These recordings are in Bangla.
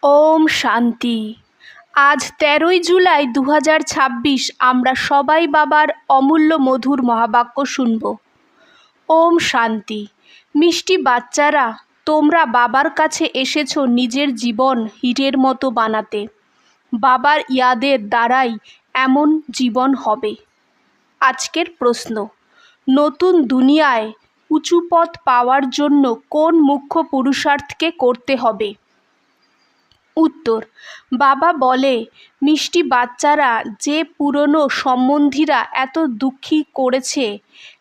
ওম শান্তি। আজ ১৩ই জুলাই ২০২৬ আমরা সবাই বাবার অমূল্য মধুর মহাবাক্য শুনব। ওম শান্তি। মিষ্টি বাচ্চারা, তোমরা বাবার কাছে এসেছো নিজের জীবন হীরের মতো বানাতে। বাবার ইয়াদের দ্বারাই এমন জীবন হবে। আজকের প্রশ্ন, নতুন দুনিয়ায় উঁচু পদ পাওয়ার জন্য কোন মুখ্য পুরুষার্থকে করতে হবে? উত্তর, বাবা বলে, মিষ্টি বাচ্চারা, যে পুরনো সম্বন্ধীরা এত দুঃখী করেছে,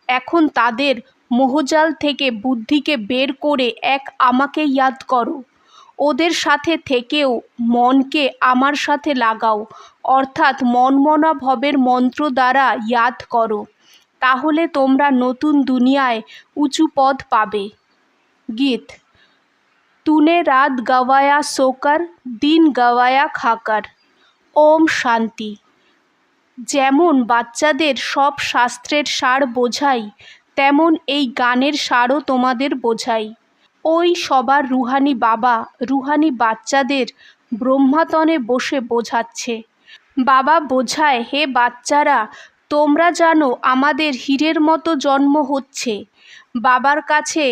এখন তাদের মোহজাল থেকে বুদ্ধিকে বের করে এক আমাকে ইয়াদ করো। ওদের সাথে থেকেও মনকে আমার সাথে লাগাও, অর্থাৎ মনমনা ভবের মন্ত্র দ্বারা ইয়াদ করো। তাহলে তোমরা নতুন দুনিয়ায় উঁচু পদ পাবে। গীত। तूने रात गवाया सोकर, দিন গওয়ায়া খাকার। ওম শান্তি। যেমন বাচ্চাদের সব শাস্ত্রের সার বোঝাই, তেমন এই গানের সারও তোমাদের বোঝাই। ওই সবার রুহানি বাবা রুহানি বাচ্চাদের ব্রহ্মাতনে বসে বোঝাচ্ছে। বাবা বোঝায়, হে বাচ্চারা, তোমরা জানো আমাদের হীরের মতো জন্ম হচ্ছে। বাবার কাছে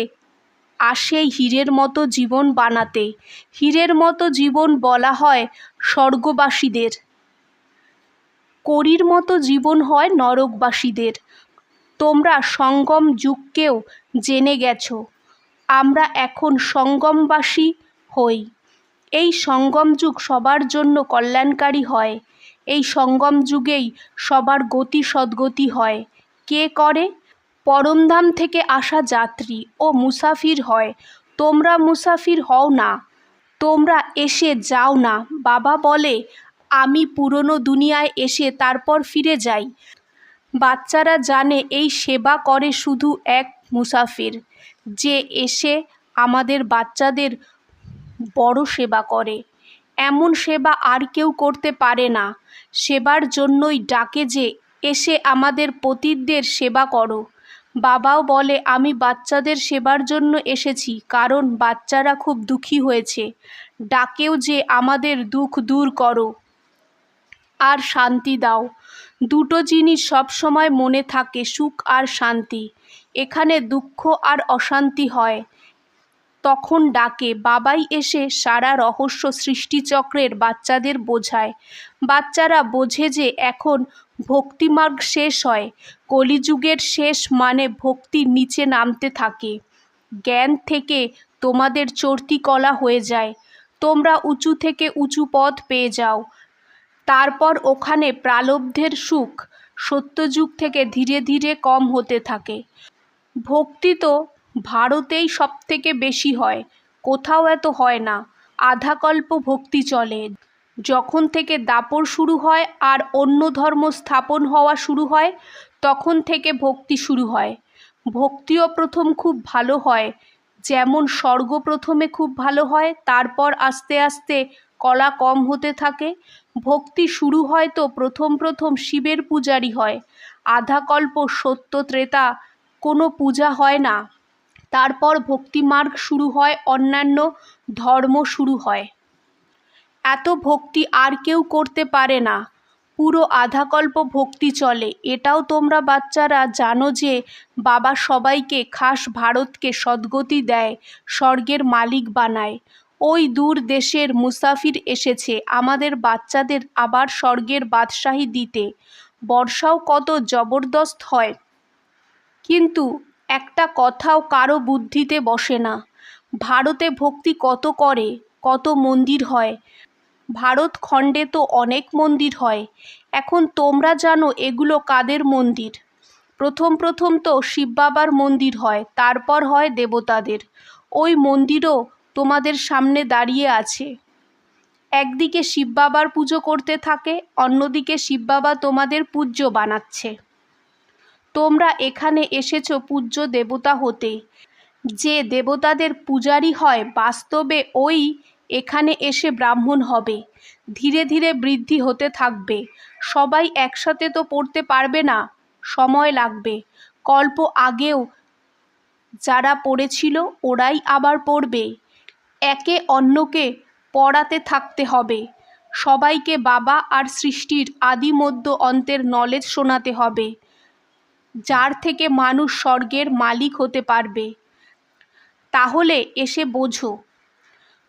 আসেই হীরের মতো জীবন বানাতে। হীরের মতো জীবন বলা হয় স্বর্গবাসীদের, কড়ির মতো জীবন হয় নরকবাসীদের। তোমরা সঙ্গম যুগকেও জেনে গেছো। আমরা এখন সঙ্গমবাসী হই। এই সঙ্গম যুগ সবার জন্য কল্যাণকারী হয়। এই সঙ্গম যুগেই সবার গতি সদ্গতি হয়। কে করে? পরমধাম থেকে আসা যাত্রী ও মুসাফির হয়। তোমরা মুসাফির হও না, তোমরা এসে যাও না। বাবা বলে, আমি পুরনো দুনিয়ায় এসে তারপর ফিরে যাই। বাচ্চারা জানে এই সেবা করে শুধু এক মুসাফির, যে এসে আমাদের বাচ্চাদের বড় সেবা করে। এমন সেবা আর কেউ করতে পারে না। সেবার জন্যই ডাকে যে, এসে আমাদের পতিতদের সেবা করো। বাবাও বলে, আমি বাচ্চাদের সেবার জন্য এসেছি, কারণ বাচ্চারা খুব দুঃখী হয়েছে। ডাকেও যে, আমাদের দুঃখ দূর করো আর শান্তি দাও। দুটো জিনিস সবসময় মনে থাকে, সুখ আর শান্তি। এখানে দুঃখ আর অশান্তি হয়, তখন ডাকে। বাবাই এসে সারা রহস্য সৃষ্টিচক্রের বাচ্চাদের বোঝায়। বাচ্চারা বোঝে যে এখন ভক্তিমার্গ শেষ হয়। কলিযুগের শেষ মানে ভক্তি নিচে নামতে থাকে। জ্ঞান থেকে তোমাদের চর্তি কলা হয়ে যায়। তোমরা উঁচু থেকে উঁচু পদ পেয়ে যাও। তারপর ওখানে প্রালব্ধের সুখ সত্যযুগ থেকে ধীরে ধীরে কম হতে থাকে। ভক্তি তো ভারতেই সবথেকে বেশি হয়, কোথাও এত হয় না। আধাকল্প ভক্তি চলে। যখন থেকে দাপর শুরু হয় আর অন্য ধর্ম স্থাপন হওয়া শুরু হয়, তখন থেকে ভক্তি শুরু হয়। ভক্তিও প্রথম খুব ভালো হয়, যেমন স্বর্গ প্রথমে খুব ভালো হয়, তারপর আস্তে আস্তে কলা কম হতে থাকে। ভক্তি শুরু হয় তো প্রথম প্রথম শিবের পূজারি হয়। আধাকল্প সত্য ত্রেতা কোনো পূজা হয় না। তারপর ভক্তিমার্গ শুরু হয়, অন্যান্য ধর্ম শুরু হয়। এত ভক্তি আর কেউ করতে পারে না। পুরো আধাকল্প ভক্তি চলে। এটাও তোমরা বাচ্চারা জানো যে বাবা সবাইকে, খাস ভারতকে সদ্গতি দেয়, স্বর্গের মালিক বানায়। ওই দূর দেশের মুসাফির এসেছে আমাদের বাচ্চাদের আবার স্বর্গের বাদশাহী দিতে। বর্ষাও কত জবরদস্ত হয়, কিন্তু একটা কথাও কারো বুদ্ধিতে বসে না। ভারতে ভক্তি কত করে, কত মন্দির হয়। ভারত খণ্ডে তো অনেক মন্দির হয়। এখন তোমরা জানো এগুলো কাদের মন্দির? প্রথম প্রথম তো শিব বাবার মন্দির হয়, তারপর হয় দেবতাদের। ওই মন্দিরও তোমাদের সামনে দাঁড়িয়ে আছে। একদিকে শিব বাবার পুজো করতে থাকে, অন্যদিকে শিব বাবা তোমাদের পূজ্য বানাচ্ছে। তোমরা এখানে এসেছো পূজ্য দেবতা হতে। যে দেবতাদের পূজারি হয়, বাস্তবে ওই এখানে এসে ব্রাহ্মণ হবে। ধীরে ধীরে বৃদ্ধি হতে থাকবে। সবাই একসাথে তো পড়তে পারবে না, সময় লাগবে। কল্প আগেও যারা পড়েছিল ওরাই আবার পড়বে। একে অন্যকে পড়াতে থাকতে হবে। সবাইকে বাবা আর সৃষ্টির আদি মধ্য অন্তের নলেজ শোনাতে হবে, যার থেকে মানুষ স্বর্গের মালিক হতে পারবে। তাহলে এসে বোঝো।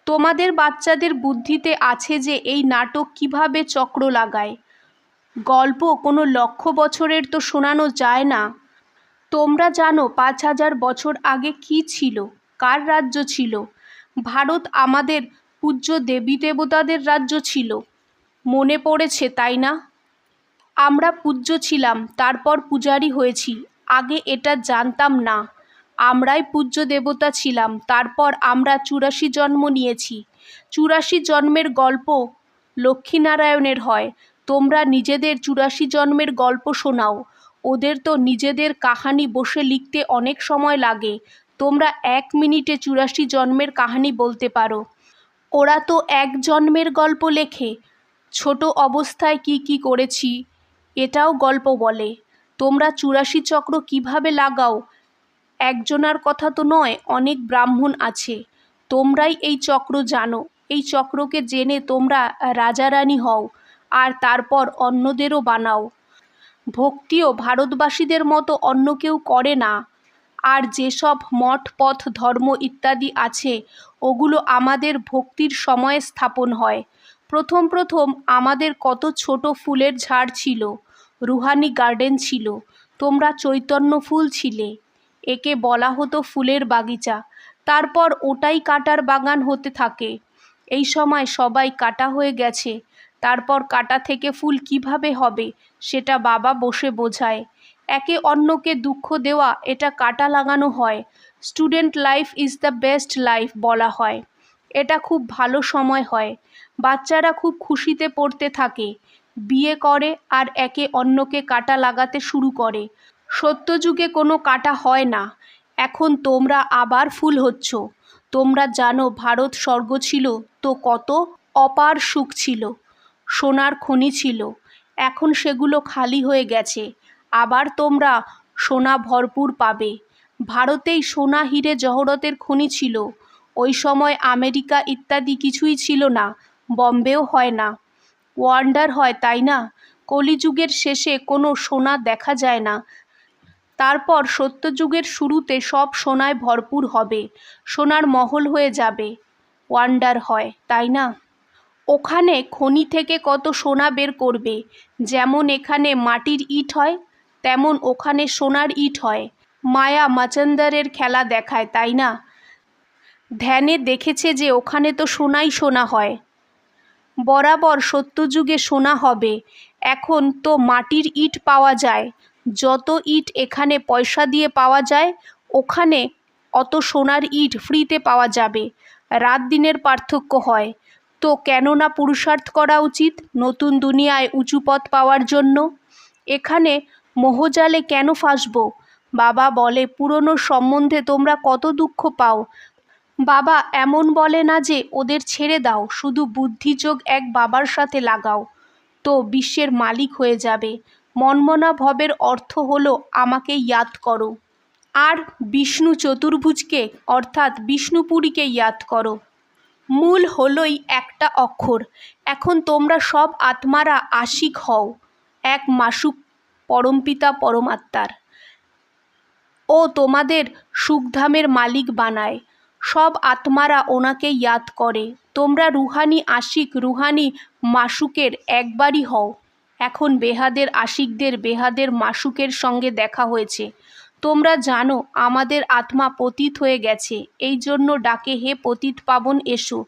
তোমাদের বাচ্চাদের বুদ্ধিতে আছে যে এই নাটক কিভাবে চক্র লাগায়। গল্প কোনো লক্ষ বছরের তো শোনানো যায় না। তোমরা জানো 5000 বছর আগে কি ছিল, কার রাজ্য ছিল? ভারত আমাদের পূজ্য দেবী দেবতাদের রাজ্য ছিল। মনে পড়েছে, তাই না? আমরা পূজ্য ছিলাম, তারপর পূজারি হয়েছি। আগে এটা জানতাম না। আমরাই পূজ্য দেবতা ছিলাম, তারপর আমরা 84 জন্ম নিয়েছি। 84 জন্মের গল্প লক্ষ্মীনারায়ণের হয়। তোমরা নিজেদের 84 জন্মের গল্প শোনাও। ওদের তো নিজেদের কাহানি বসে লিখতে অনেক সময় লাগে। তোমরা 1 মিনিটে 84 জন্মের কাহানি বলতে পারো। ওরা তো 1 জন্মের গল্প লেখে। ছোট অবস্থায় কি কি করেছি এটাও গল্প বলে। তোমরা 84 চক্র কিভাবে লাগাও? একজনার কথা তো নয়, অনেক ব্রাহ্মণ আছে। তোমরাই এই চক্র জানো। এই চক্রকে জেনে তোমরা রাজা রানী হও, আর তারপর অন্যদেরও বানাও। ভক্তিও ভারতবাসীদের মতো অন্য কেউ করে না। আর যেসব মঠ পথ ধর্ম ইত্যাদি আছে, ওগুলো আমাদের ভক্তির সময়ে স্থাপন হয়। প্রথম প্রথম আমাদের কত ছোট ফুলের ঝাড় ছিল, রুহানি গার্ডেন ছিল। তোমরা চৈতন্য ফুল ছিলে। একে বলা হতো ফুলের বাগিচা। তারপর ওটাই কাটার বাগান হতে থাকে। এই সময় সবাই কাটা হয়ে গেছে। তারপর কাটা থেকে ফুল কিভাবে হবে সেটা বাবা বসে বোঝায়। একে অন্যকে দুঃখ দেওয়া, এটা কাটা লাগানো হয়। Student life is the best life বলা হয়। এটা খুব ভালো সময় হয়। বাচ্চারা খুব খুশিতে পড়তে থাকে, বিয়ে করে আর একে অন্যকে কাটা লাগাতে শুরু করে। সত্যযুগে কোনো কাটা হয় না। এখন তোমরা আবার ফুল হচ্ছ। তোমরা জানো ভারত স্বর্গ ছিল তো কত অপার সুখ ছিল, সোনার খনি ছিল। এখন সেগুলো খালি হয়ে গেছে। আবার তোমরা সোনা ভরপুর পাবে। ভারতেই সোনা হিরে জহরতের খনি ছিল। ওই সময় আমেরিকা ইত্যাদি কিছুই ছিল না, বম্বেও হয় না। ওয়ান্ডার হয়, তাই না? কলিযুগের শেষে কোনো সোনা দেখা যায় না। তারপর সত্যযুগের শুরুতে সব সোনায় ভরপুর হবে, সোনার মহল হয়ে যাবে। ওয়ান্ডার হয়, তাই না? ওখানে খনি থেকে কত সোনা বের করবে। যেমন এখানে মাটির ইট হয়, তেমন ওখানে সোনার ইট হয়। মায়া মচন্দরের খেলা দেখায়, তাই না? ধ্যানে দেখেছে যে ওখানে তো সোনাই সোনা হয়। বরাবর সত্যযুগে সোনা হবে। এখন তো মাটির ইট পাওয়া যায়। যত ইট এখানে পয়সা দিয়ে পাওয়া যায়, ওখানে অত সোনার ইট ফ্রিতে পাওয়া যাবে। রাত দিনের পার্থক্য হয়। তো কেন না পুরুষার্থ করা উচিত নতুন দুনিয়ায় উঁচু পথ পাওয়ার জন্য? এখানে মোহজালে কেন ফাঁসবো? বাবা বলে পুরনো সম্বন্ধে তোমরা কত দুঃখ পাও। বাবা এমন বলে না যে ওদের ছেড়ে দাও, শুধু বুদ্ধিযোগ এক বাবার সাথে লাগাও, তো বিশ্বের মালিক হয়ে যাবে। মনমনা ভবের অর্থ হলো আমাকে ইয়াদ করো, আর বিষ্ণু চতুর্ভুজকে অর্থাৎ বিষ্ণুপুরীকে ইয়াদ করো। মূল হলোই একটা অক্ষর। এখন তোমরা সব আত্মারা আশিক হও এক মাসুক পরমপিতা পরমাত্মার। ও তোমাদের সুখধামের মালিক বানায়। সব আত্মারা ওনাকে ইয়াদ করে। তোমরা রুহানি আশিক, রুহানি মাসুকের একবারই হও। এখন বেহাদের আশিকদের বেহাদের মাসুকের সঙ্গে দেখা হয়েছে। তোমরা জানো আমাদের আত্মা পতিত হয়ে গেছে, এই জন্য ডাকে, হে পতিত পাবন এসো।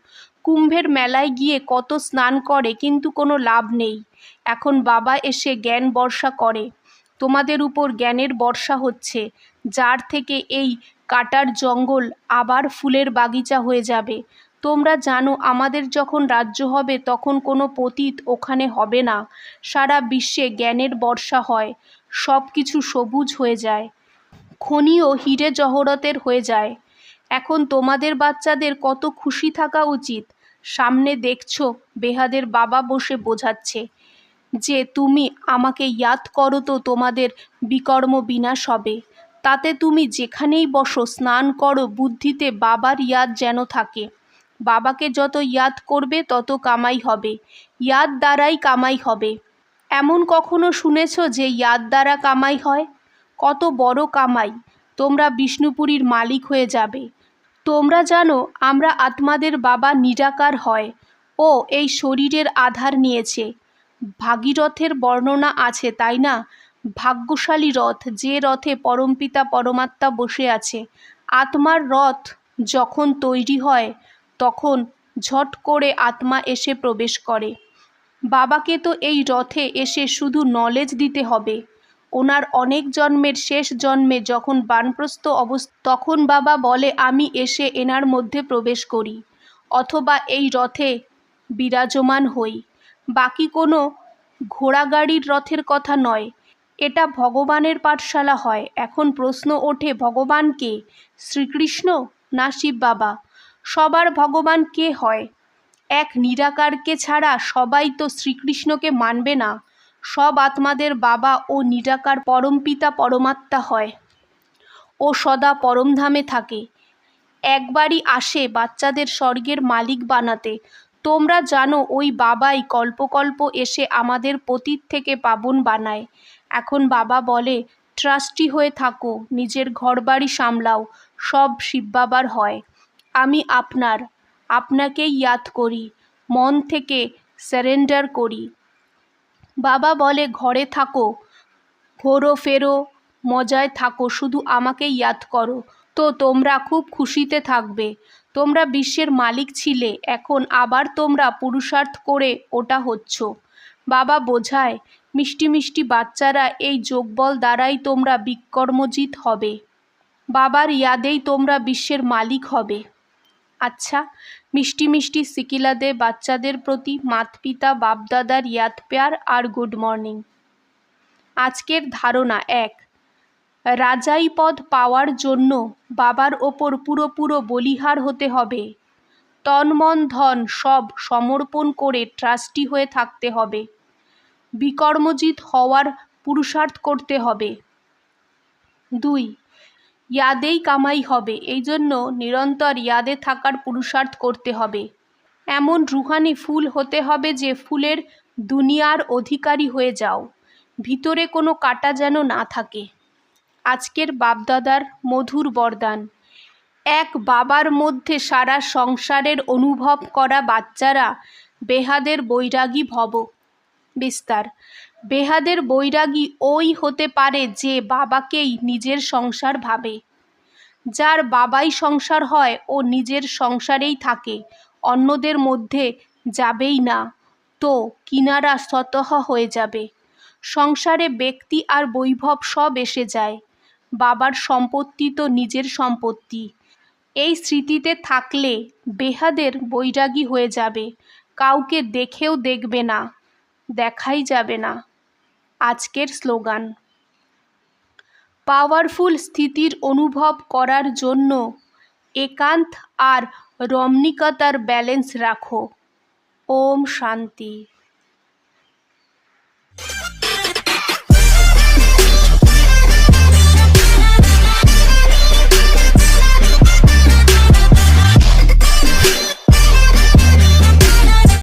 কুম্ভের মেলায় গিয়ে কত স্নান করে, কিন্তু কোনো লাভ নেই। এখন বাবা এসে জ্ঞান বর্ষা করে। তোমাদের উপর জ্ঞানের বর্ষা হচ্ছে, যার থেকে এই কাটার জঙ্গল আবার ফুলের বাগিচা হয়ে যাবে। তোমরা জানো আমাদের যখন রাজ্য হবে তখন কোনো পতিত ওখানে হবে না। সারা বিশ্বে জ্ঞানের বর্ষা হয়, সব কিছু সবুজ হয়ে যায়, খনিও হিরে জহরতের হয়ে যায়। এখন তোমাদের বাচ্চাদের কত খুশি থাকা উচিত। সামনে দেখছো বেহাদের বাবা বসে বোঝাচ্ছে যে তুমি আমাকে ইয়াদ করো তো তোমাদের বিকর্ম বিনাশ হবে। তাতে তুমি যেখানেই বসো, স্নান করো, বুদ্ধিতে বাবার ইয়াদ যেন থাকে। বাবাকে যত ইয়াদ করবে তত কামাই হবে, ইয়াদ দ্বারাই কামাই হবে। এমন কখনো শুনেছ যে ইয়াদ দ্বারা কামাই হয়? কত বড় কামাই! তোমরা বিষ্ণুপুরীর মালিক হয়ে যাবে। তোমরা জানো আমরা আত্মাদের বাবা নিরাকার হয় ও এই শরীরের আধার নিয়েছে। ভাগীরথের বর্ণনা আছে, তাই না? ভাগ্যশালী রথ, যে রথে পরমপিতা পরমাত্মা বসে আছে। আত্মার রথ যখন তৈরি হয় তখন ঝট করে আত্মা এসে প্রবেশ করে। বাবাকে তো এই রথে এসে শুধু নলেজ দিতে হবে। ওনার অনেক জন্মের শেষ জন্মে যখন বানপ্রস্থ তখন বাবা বলে আমি এসে এনার মধ্যে প্রবেশ করি অথবা এই রথে বিরাজমান হই। বাকি কোনো ঘোড়াগাড়ির রথের কথা নয়। এটা ভগবানের পাঠশালা হয়। এখন প্রশ্ন ওঠে, ভগবান কে? শ্রীকৃষ্ণ না শিব বাবা? সবার ভগবান কে হয়? এক নিরাকারকে ছাড়া সবাই তো শ্রীকৃষ্ণকে মানবে না। সব আত্মাদের বাবা ও নিরাকার পরমপিতা পরমাত্মা হয়। ও সদা পরমধামে থাকে। একবারই আসে বাচ্চাদের স্বর্গের মালিক বানাতে। তোমরা জানো ওই বাবাই কল্পকল্প এসে আমাদের পতীত থেকে পাবন বানায়। এখন বাবা বলে, ট্রাস্টি হয়ে থাকো, নিজের ঘরবাড়ি সামলাও, সব শিব বাবার হয়। আমি আপনাকেই ইয়াদ করি, মন থেকে সারেন্ডার করি। বাবা বলে ঘরে থাকো, ঘোরো ফেরো, মজায় থাকো, শুধু আমাকে ইয়াদ করো। তো তোমরা খুব খুশিতে থাকবে। তোমরা বিশ্বের মালিক ছিলে, এখন আবার তোমরা পুরুষার্থ করে ওটা হচ্ছ। বাবা বোঝায়, মিষ্টি মিষ্টি বাচ্চারা, এই যোগবল দ্বারাই তোমরা বিকর্মজিৎ হবে। বাবার ইয়াদেই তোমরা বিশ্বের মালিক হবে। আচ্ছা, মিষ্টি মিষ্টি সিকিলাদে বাচ্চাদের প্রতি মাতপিতা বাপদাদার ইয়াদ প্যার আর গুড মর্নিং। আজকের ধারণা 1, রাজাই পদ পাওয়ার জন্য বাবার ওপর পুরো বলিহার হতে হবে। তন মন ধন সব সমর্পণ করে ট্রাস্টি হয়ে থাকতে হবে। বিকর্মজিৎ হওয়ার পুরুষার্থ করতে হবে। 2, ইয়াদেই কামাই হবে, এই জন্য নিরন্তর ইয়াদে থাকার পুরুষার্থ করতে হবে। এমন রুহানি ফুল হতে হবে যে ফুলের দুনিয়ার অধিকারী হয়ে যাও, ভিতরে কোনো কাটা যেন না থাকে। আজকের বাপদাদার মধুর বরদান। এক বাবার মধ্যে সারা সংসারের অনুভব করা বাচ্চারা বেহাদের বৈরাগী ভব। বিস্তার। বেহাদের বৈরাগী ওই হতে পারে যে বাবাকেই নিজের সংসার ভাবে। যার বাবাই সংসার হয় ও নিজের সংসারেই থাকে, অন্যদের মধ্যে যাবেই না, তো কিনারা স্বতঃ হয়ে যাবে। সংসারে ব্যক্তি আর বৈভব সব এসে যায়। বাবার সম্পত্তি তো নিজের সম্পত্তি। এই স্মৃতিতে থাকলে বেহাদের বৈরাগী হয়ে যাবে। কাউকে দেখেও দেখবে না, দেখাই যাবে না। আজকের স্লোগান। পাওয়ারফুল স্থিতির অনুভব করার জন্য একান্ত আর রমণীকতার ব্যালেন্স রাখো। ওম শান্তি।